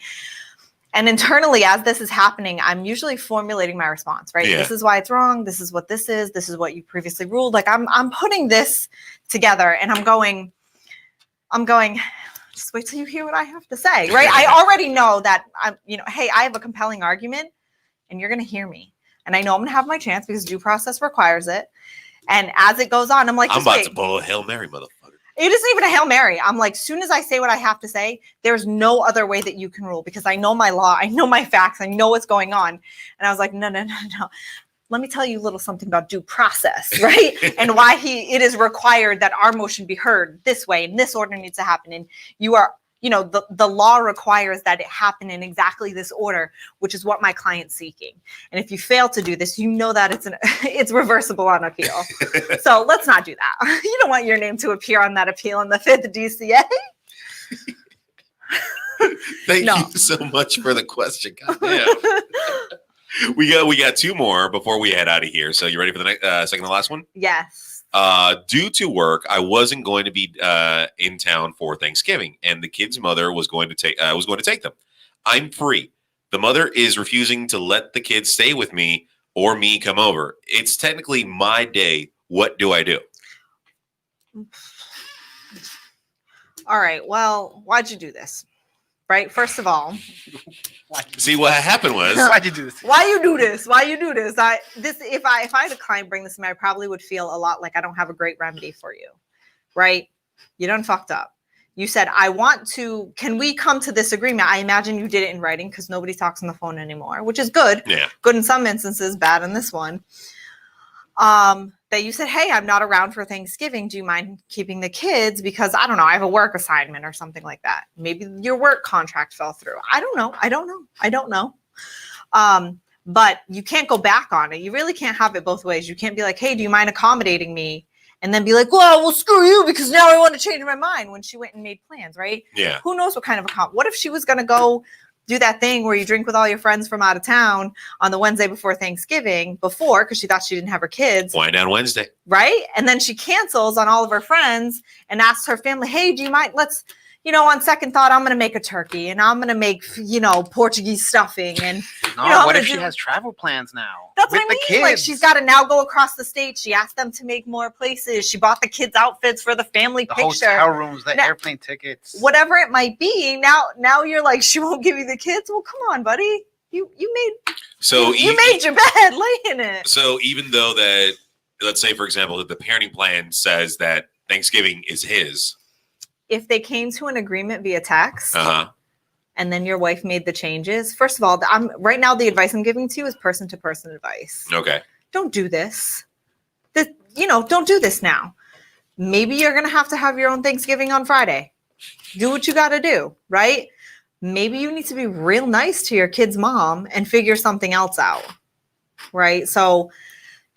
And internally, as this is happening, I'm usually formulating my response, right? Yeah. This is why it's wrong. This is what this is. This is what you previously ruled. Like I'm putting this together and I'm going, just wait till you hear what I have to say, right? I already know that hey, I have a compelling argument and you're going to hear me. And I know I'm going to have my chance because due process requires it. And as it goes on, I'm like, I'm about wait. to pull a Hail Mary, motherfucker. It isn't even a Hail Mary. I'm like, soon as I say what I have to say, there's no other way that you can rule because I know my law, I know my facts, I know what's going on. And I was like, no. Let me tell you a little something about due process, right? And why it is required that our motion be heard this way and this order needs to happen. And you are, the law requires that it happen in exactly this order, which is what my client's seeking. And if you fail to do this, you know that it's reversible on appeal. So let's not do that. You don't want your name to appear on that appeal in the 5th DCA. Thank you so much for the question. Goddamn. We got 2 more before we head out of here. So you ready for the next second to last one? Yes. Due to work, I wasn't going to be in town for Thanksgiving, and the kid's mother was going to take them. I'm free. The mother is refusing to let the kids stay with me or me come over. It's technically my day. What do I do? All right. Well, why'd you do this? Right. First of all, see what happened was why'd you do this? Why you do this? If I had a client bring this to me, I probably would feel a lot like I don't have a great remedy for you. Right. You done fucked up. You said, can we come to this agreement? I imagine you did it in writing because nobody talks on the phone anymore, which is good. Yeah. Good in some instances, bad in this one. That you said, hey, I'm not around for Thanksgiving. Do you mind keeping the kids? Because I don't know, I have a work assignment or something like that. Maybe your work contract fell through. I don't know. But you can't go back on it. You really can't have it both ways. You can't be like, hey, do you mind accommodating me? And then be like, well, screw you because now I want to change my mind when she went and made plans, right? Yeah. Who knows what kind of what if she was going to go do that thing where you drink with all your friends from out of town on the Wednesday before Thanksgiving because she thought she didn't have her kids. Wine down Wednesday. Right. And then she cancels on all of her friends and asks her family, hey, do you mind? Let's, on second thought, I'm going to make a turkey and I'm going to make, Portuguese stuffing. And what if she has travel plans now? That's with what I mean. the kids? Like she's got to now go across the state. She asked them to make more places. She bought the kids outfits for the family the picture. Hotel rooms, the airplane tickets. Whatever it might be. Now you're like, she won't give you the kids. Well, come on, buddy. You made your bed, lay in it. So even though that, let's say, for example, that the parenting plan says that Thanksgiving is his. If they came to an agreement via text and then your wife made the changes, first of all, right now the advice I'm giving to you is person-to-person advice. Okay. Don't do this. Don't do this now. Maybe you're going to have your own Thanksgiving on Friday. Do what you got to do, right? Maybe you need to be real nice to your kid's mom and figure something else out, right? So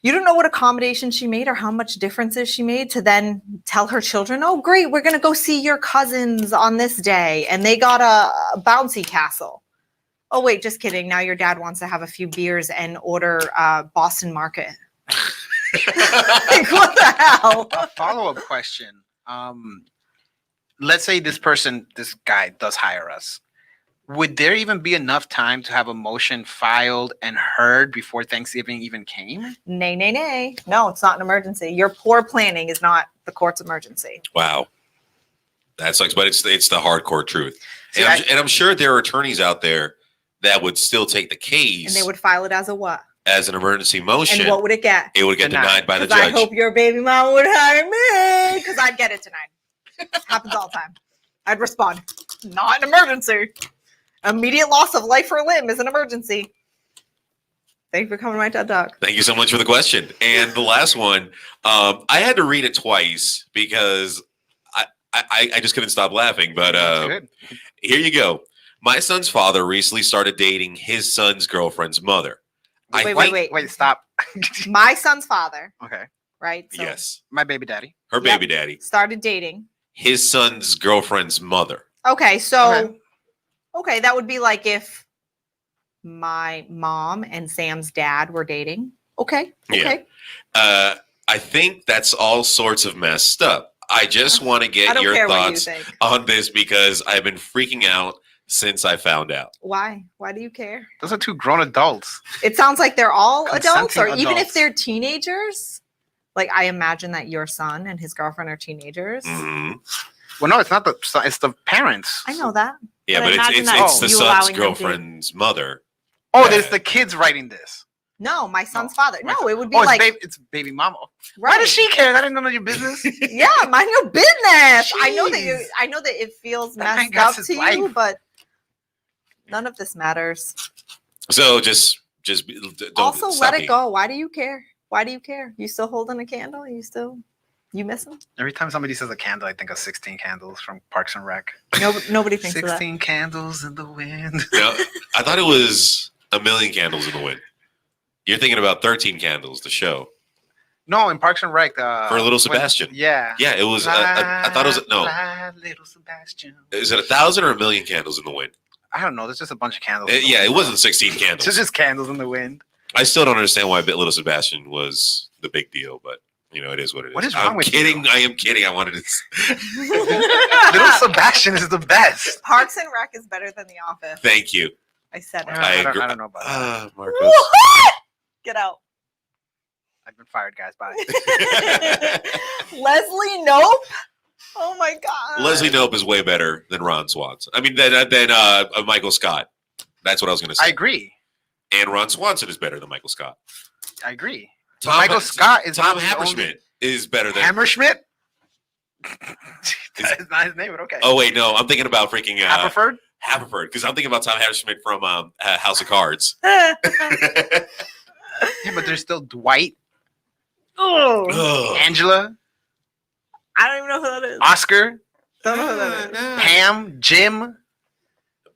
you don't know what accommodations she made or how much differences she made to then tell her children, oh, great, we're going to go see your cousins on this day. And they got a bouncy castle. Oh, wait, just kidding. Now your dad wants to have a few beers and order Boston Market. Like, what the hell? A follow-up question. Let's say this guy does hire us. Would there even be enough time to have a motion filed and heard before Thanksgiving even came? Nay. No, it's not an emergency. Your poor planning is not the court's emergency. Wow. That sucks, but it's the hardcore truth. And I'm sure there are attorneys out there that would still take the case. And they would file it as a what? As an emergency motion. And what would it get? It would get denied by the judge. I hope your baby mama would hire me because I'd get it tonight. Happens all the time. I'd respond, not an emergency. Immediate loss of life or limb is an emergency. Thank you for coming to my TED Talk. Thank you so much for the question. And the last one, I had to read it twice because I just couldn't stop laughing. But here you go. My son's father recently started dating his son's girlfriend's mother. Wait, stop. My son's father. Okay. Right? So yes. My baby daddy. Her baby daddy. Started dating his son's girlfriend's mother. Okay, so okay, that would be like if my mom and Sam's dad were dating. Okay. Yeah. I think that's all sorts of messed up. I just want to get your thoughts on this because I've been freaking out since I found out. Why? Why do you care? Those are two grown adults. It sounds like they're all adults, or Consenting even if adults. they're teenagers. Like, I imagine that your son and his girlfriend are teenagers. Mhm. Well, no, it's not the son, it's the parents. I know that. Yeah, But but imagine it's that the you son's allowing them to- girlfriend's mother. Oh, Yeah. there's the kids writing this. No, my son's No. father. My No, son- it would be Oh, like, it's baby mama. right. Why does she care? That ain't none of your business. Yeah, mind your business. I know that Jeez. I know that it feels That man messed got up his to you, life. but none of this matters. So just don't Also, stop let it being- go. Why do you care? Why do you care? You still holding a candle? You miss him? Every time somebody says a candle, I think of 16 Candles from Parks and Rec. Nobody thinks of that. 16 candles in the wind. No, I thought it was A Million Candles in the Wind. You're thinking about 13 Candles, the show. No, in Parks and Rec. For Little Sebastian. Yeah. Yeah, it was. I thought it was no. Fly, little Sebastian. Is it 1,000 or A Million Candles in the Wind? I don't know. There's just a bunch of candles. in the Yeah, wind. it wasn't 16 candles. It's just candles in the wind. I still don't understand why Little Sebastian was the big deal, but it is what it is. What is wrong I'm with kidding. you? I am kidding. I wanted to. Little Sebastian is the best. Parks and Rec is better than The Office. Thank you, I said it. I I agree. don't know about that. Marcos. Get out. I've been fired, guys. Bye. Leslie Nope. Oh my god. Leslie Knope is way better than Ron Swanson. I mean, than Michael Scott. That's what I was going to say. I agree. And Ron Swanson is better than Michael Scott. I agree. Tom, Michael Scott is Tom the Hammerschmidt is better than. Hammerschmidt? That's not his name, but okay. Oh wait, no, I'm thinking about freaking Haverford? Haverford because I'm thinking about Tom Hammerschmidt from House of Cards. Yeah, but there's still Dwight, Oh, Ugh. Angela, I don't even know who that is. Oscar, Don't know who that is. Pam, Jim.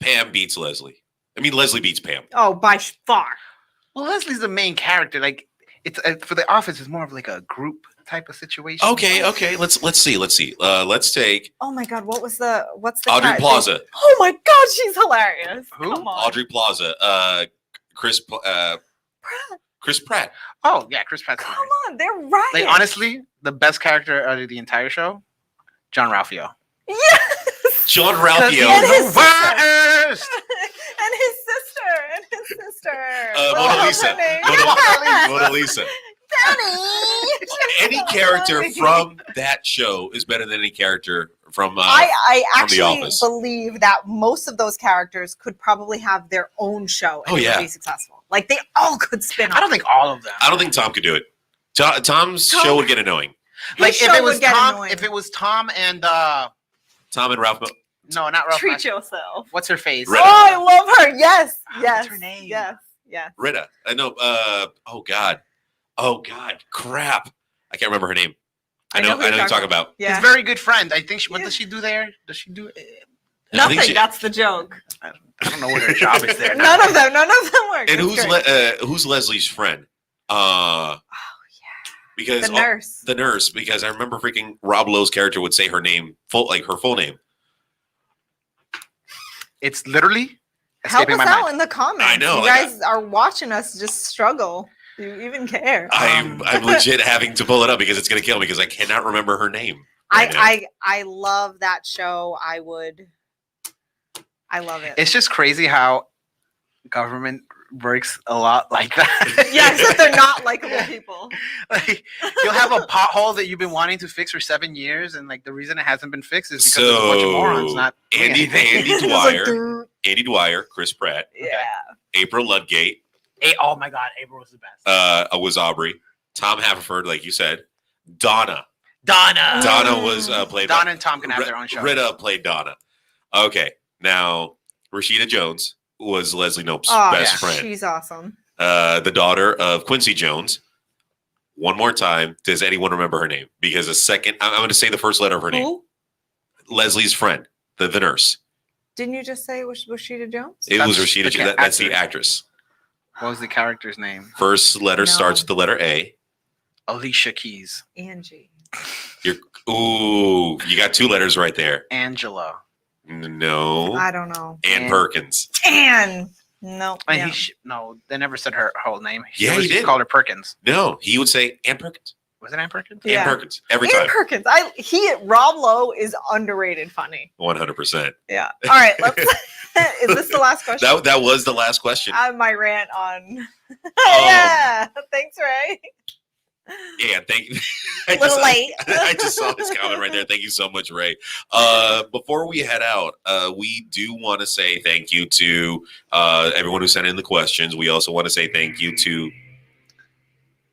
Pam beats Leslie. I mean, Leslie beats Pam. Oh, by far. Well, Leslie's the main character. Like, it's for The Office. It's more of like a group type of situation. Okay. Let's see. Let's take Oh my god, what's the Audrey cat- Plaza. Oh my god, she's hilarious. Who? Come on. Audrey Plaza. Chris Pratt. Oh yeah, Chris Pratt's Come hilarious. on, they're right. Like honestly, the best character out of the entire show, John Ralphio. Yes. John And Ralphio. his worst. And his sister. Mona What's Lisa. her name? Mona Lisa. Danny. Any character from that show is better than any character from. I The actually Office. believe that most of those characters could probably have their own show and Oh, it yeah. would be successful. Like they all could spin off. I don't think all of them. I don't think Tom could do it. Tom's Tom- show would get annoying. Like His if show it was would get Tom, annoying. if it was Tom and Tom and Ralph. no, not Ralph. Treat Mac- yourself. What's her face? Rita. Oh, I love her. Yes. What's Yes. her name? Yes. Yes. Rita. I know. Oh God. Crap. I can't remember her name. I know. who I know you're you talk about. His Yeah. very good friend. I think. What Yeah. does she do there? Does she do? I think Nothing. she- That's the joke. I don't know what her job is there. None of them work. And It's great. who's Leslie's friend? Oh Because yeah. The nurse. the nurse. Because I remember freaking Rob Lowe's character would say her name her full name. It's literally Help escaping us my out mind. in the comments. I know, You like, guys are watching us just struggle. Do you even care? I'm legit having to pull it up because it's gonna kill me because I cannot remember her name. right now. I love that show. I love it. It's just crazy how government works a lot like that. Yeah, except they're not likable people. Like, you'll have a pothole that you've been wanting to fix for 7 years, and like the reason it hasn't been fixed is because there's a bunch of morons not doing anything. Andy It's like, Dwyer, "Grr." Andy Dwyer, Chris Pratt, Yeah. April Ludgate, Oh my God, April was the best. was Aubrey, Tom Haverford, like you said, Donna. Donna. Donna was played. Donna and Tom can have their own show. Rita played Donna. Okay, now Rashida Jones was Leslie Knope's Oh, best yeah. friend. She's awesome. The daughter of Quincy Jones. One more time, does anyone remember her name? Because I'm going to say the first letter of her name. Who? Leslie's friend, the nurse. Didn't you just say it was Rashida Jones? It was That's Rashida. the Jones. That's the actress. actress. What was the character's name? First letter No. starts with the letter A. Alicia Keys. Angie. Ooh, you got two letters right there. Angela. No, I don't know. Ann Ann. Perkins. Anne. No. And Yeah. no, they never said her whole name. Yeah, he always did. called her Perkins. No, he would say Ann Perkins. Was it Ann Perkins? Yeah. Ann Perkins every Ann time. Perkins. Rob Lowe is underrated funny. 100%. Yeah. All right. Let's. Is this the last question? That was the last question. My rant on. Yeah. Thanks, Ray. Yeah, thank you. A little late. I just saw his comment right there. Thank you so much, Ray. Before we head out, we do want to say thank you to everyone who sent in the questions. We also want to say thank you to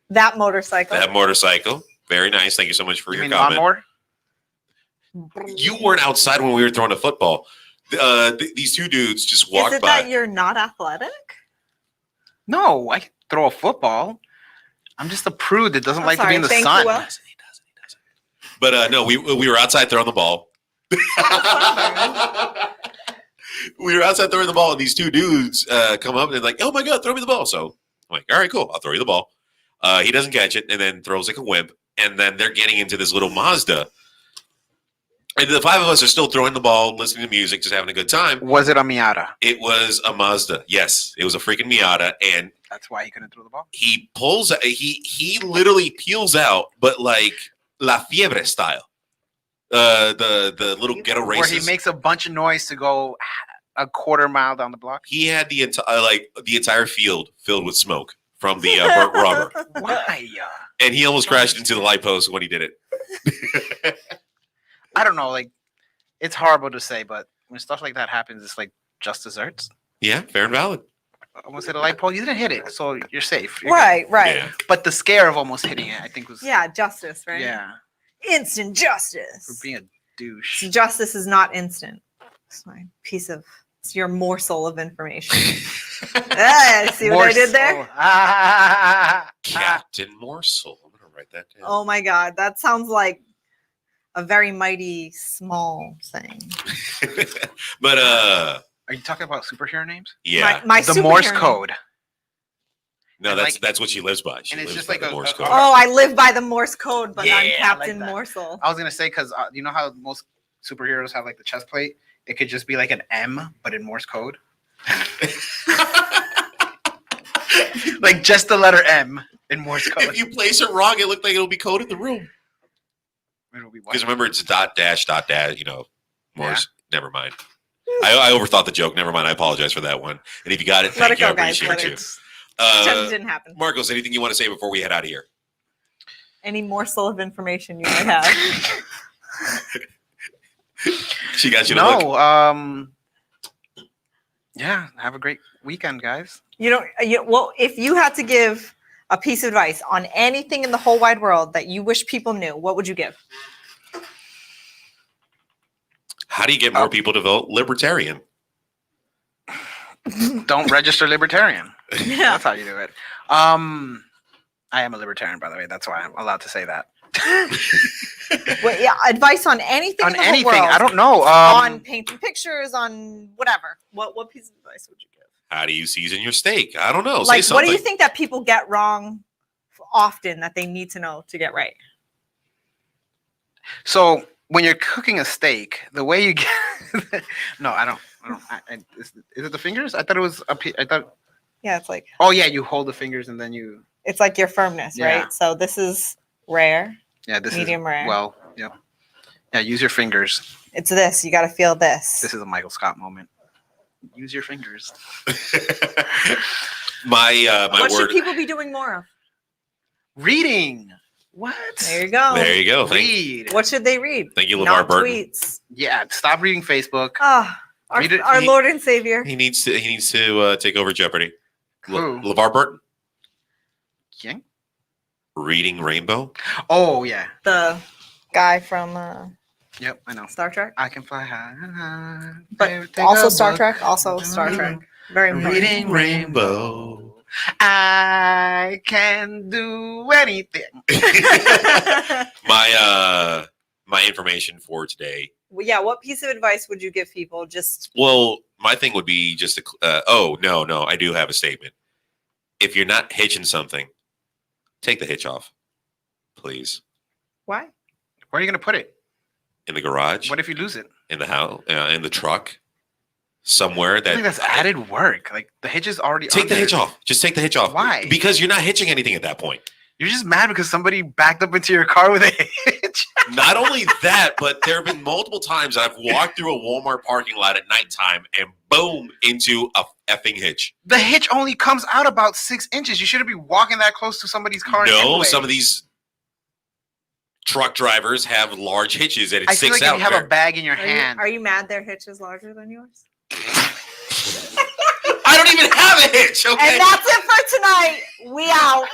That motorcycle. that motorcycle. Very nice. Thank you so much for You your mean comment. lawnmower? You weren't outside when we were throwing a football. These two dudes just Is walked it by. that you're not athletic? No, I can throw a football. I'm just a prude that doesn't I'm like to be sorry, in the thank sun. you, Will. He doesn't. But no, we were outside throwing the ball. We were outside throwing the ball, and these two dudes come up and they're like, "Oh my god, throw me the ball!" So I'm like, "All right, cool, I'll throw you the ball." He doesn't catch it, and then throws like a wimp. And then they're getting into this little Mazda, and the five of us are still throwing the ball, listening to music, just having a good time. Was it a Miata? It was a Mazda. Yes, it was a freaking Miata, and That's why he couldn't throw the ball. he pulls. He literally peels out, but like La Fiebre style. The little ghetto Where races. he makes a bunch of noise to go a quarter mile down the block. He had the entire field filled with smoke from the burnt rubber, Why? and he almost crashed into the light post when he did it. I don't know. Like, it's horrible to say, but when stuff like that happens, it's like just desserts. Yeah, fair and valid. Almost hit a light pole. You didn't hit it, so you're safe. You're Right. Right. Yeah. good. But the scare of almost hitting it, I think, was Justice. Right. yeah, Instant justice. for being a douche. Justice is not instant. It's my piece of. It's your morsel of information. See what I did there? Morsel. Ah. Captain Morsel. I'm gonna write that down. Oh my god, that sounds like a very mighty small thing. But Are you talking about superhero names? yeah, My The Morse superhero- code. no, and that's like- that's what she lives by. She and it's lives just by like the a- Morse a- code. Oh, I live by the Morse code, but I'm Yeah, I Captain like that. Morsel. I was gonna say because you know how most superheroes have like the chest plate. It could just be like an M, but in Morse code. Like just the letter M in Morse code. If you place it wrong, it looked like it'll be code in the room. It'll be what? Because remember, it's dot dash. You know, Morse. Never mind. I overthought the joke. Never mind. I apologize for that one. And if you got it, Let thank it you. go, I guys. appreciate Let you. Pretend it didn't happen. Marcos, anything you want to say before we head out of here? Any morsel of information you might have. She got you to look. No. Yeah. Have a great weekend, guys. Well, if you had to give a piece of advice on anything in the whole wide world that you wish people knew, what would you give? How do you get more people to vote libertarian? Don't register libertarian. Yeah. That's how you do it. I am a libertarian, by the way. That's why I'm allowed to say that. Well, yeah, advice on anything On in the whole anything, world. I don't know. On painting pictures, on whatever. What piece of advice would you give? How do you season your steak? I don't know. Say Like, something. what do you think that people get wrong often that they need to know to get right? So when you're cooking a steak, the way you get no, I don't. Is it the fingers? I thought it was up here. I thought. Yeah, it's like Oh yeah, you hold the fingers and then you. it's like your firmness, Yeah. right? So this is rare. Yeah, this Medium is rare. well. Yep. Yeah, use your fingers. It's this. You got to feel this. This is a Michael Scott moment. Use your fingers. my what should word. people be doing more of? Reading. What? There you go. There you go. Read. What should they read? Thank you, LeVar Not Burton. tweets. Yeah. Stop reading Facebook. Ah, our, Read it- our he- Lord and Savior. He needs to take over Jeopardy. Who? LeVar Burton King? reading Rainbow. Oh yeah. The guy from Yep. I know. Star Trek. I can fly high. But Take also a Star book. Trek. Also Star Trek. Very important. Reading Rainbow. I can do anything. My information for today. Well, yeah, what piece of advice would you give people? Just Well, my thing would be just no, I do have a statement. If you're not hitching something, take the hitch off, please. why? Where are you gonna put it? In the garage, What if you lose it? in the house, in the truck, somewhere I think that. that's added work. Like the hitch is already. Take on the there. hitch off. Just take the hitch off. Why? Because you're not hitching anything at that point. You're just mad because somebody backed up into your car with a hitch. Not only that, but there have been multiple times I've walked through a Walmart parking lot at nighttime and boom, into a effing hitch. The hitch only comes out about 6 inches. You shouldn't be walking that close to somebody's car. No, anyway. some of these truck drivers have large hitches and it I feel sticks like out. if you have a bag in your hand. Are you mad their hitch is larger than yours? I don't even have a hitch, okay? And that's it for tonight. We out.